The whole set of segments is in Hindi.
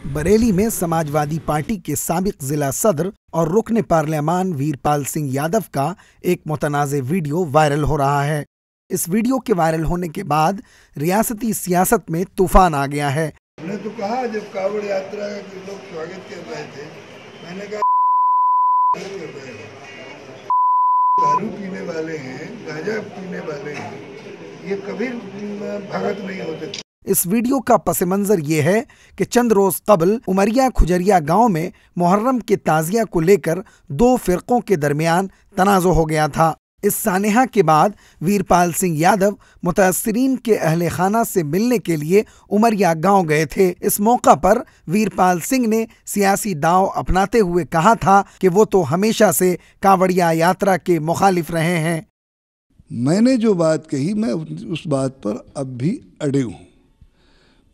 बरेली में समाजवादी पार्टी के साबिक जिला सदर और रुकने पार्लियामान वीरपाल सिंह यादव का एक मुतनाज़े वीडियो वायरल हो रहा है। इस वीडियो के वायरल होने के बाद रियासती सियासत में तूफान आ गया है। मैंने तो कहा, जब कावड़ यात्रा के लोग स्वागत कर रहे थे, मैंने कहा कर रहे हैं, दारू पीने वाले हैं, गांजा पीने वाले हैं, ये कभी भगत नहीं होते। इस वीडियो का पस मंजर ये है कि चंद रोज कबल उमरिया खुजरिया गांव में मुहर्रम के ताजिया को लेकर दो फिरकों के दरमियान तनाज़ो हो गया था। इस सानेहा के बाद वीरपाल सिंह यादव मुतासरीन के अहले खाना से मिलने के लिए उमरिया गांव गए थे। इस मौका पर वीरपाल सिंह ने सियासी दांव अपनाते हुए कहा था कि वो तो हमेशा से कावड़िया यात्रा के मुखालिफ रहे हैं। मैंने जो बात कही, मैं उस बात पर अब भी अड़े हूँ।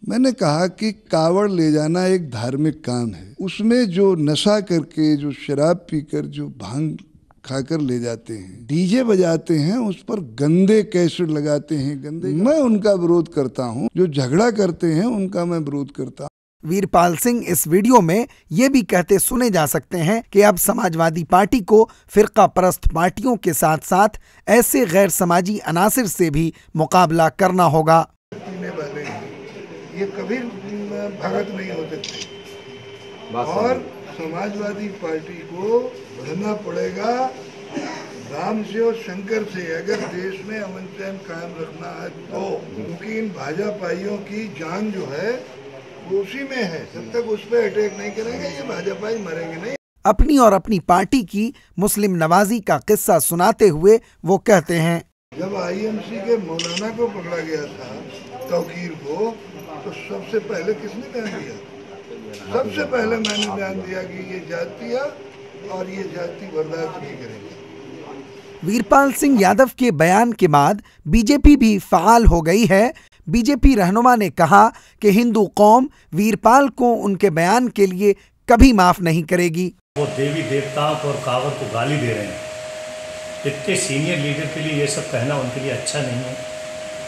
मैंने कहा कि कावड़ ले जाना एक धार्मिक काम है। उसमें जो नशा करके, जो शराब पीकर, जो भांग खाकर ले जाते हैं, डीजे बजाते हैं, उस पर गंदे कैसेट लगाते हैं, गंदे, मैं उनका विरोध करता हूं। जो झगड़ा करते हैं उनका मैं विरोध करता हूं। वीरपाल सिंह इस वीडियो में ये भी कहते सुने जा सकते हैं कि अब समाजवादी पार्टी को फिरका परस्त पार्टियों के साथ साथ ऐसे गैर समाजी अनासिर से भी मुकाबला करना होगा। ये कभी भगत नहीं होते थे और समाजवादी पार्टी को बढ़ना पड़ेगा राम से और शंकर से। अगर देश में अमन चैन कायम रखना है तो, क्योंकि इन भाजपाइयों की जान जो है वो उसी में है। जब तक उस पर अटैक नहीं करेंगे ये भाजपाई मरेंगे नहीं। अपनी और अपनी पार्टी की मुस्लिम नवाजी का किस्सा सुनाते हुए वो कहते हैं, जब आईएमसी के मौलाना को पकड़ा गया था, तौकीर को, तो सबसे पहले किसने बयान दिया? सबसे पहले मैंने बयान दिया कि ये जातीय और ये जाति बर्दाश्त नहीं करेंगे। वीरपाल सिंह यादव के बयान के बाद बीजेपी भी फाल हो गई है। बीजेपी रहनुमा ने कहा कि हिंदू कौम वीरपाल को उनके बयान के लिए कभी माफ नहीं करेगी। वो देवी देवताओं को और कावड़ को गाली दे रहे हैं। इतने सीनियर लीडर के लिए ये सब कहना उनके लिए अच्छा नहीं है।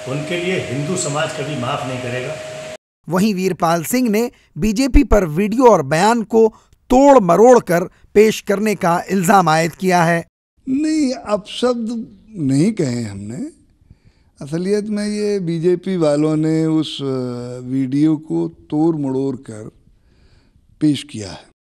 उनके लिए हिंदू समाज कभी माफ नहीं करेगा। वहीं वीरपाल सिंह ने बीजेपी पर वीडियो और बयान को तोड़ मरोड़ कर पेश करने का इल्जाम आयद किया है। नहीं, अपशब्द नहीं कहे हमने। असलियत में ये बीजेपी वालों ने उस वीडियो को तोड़ मरोड़ कर पेश किया है।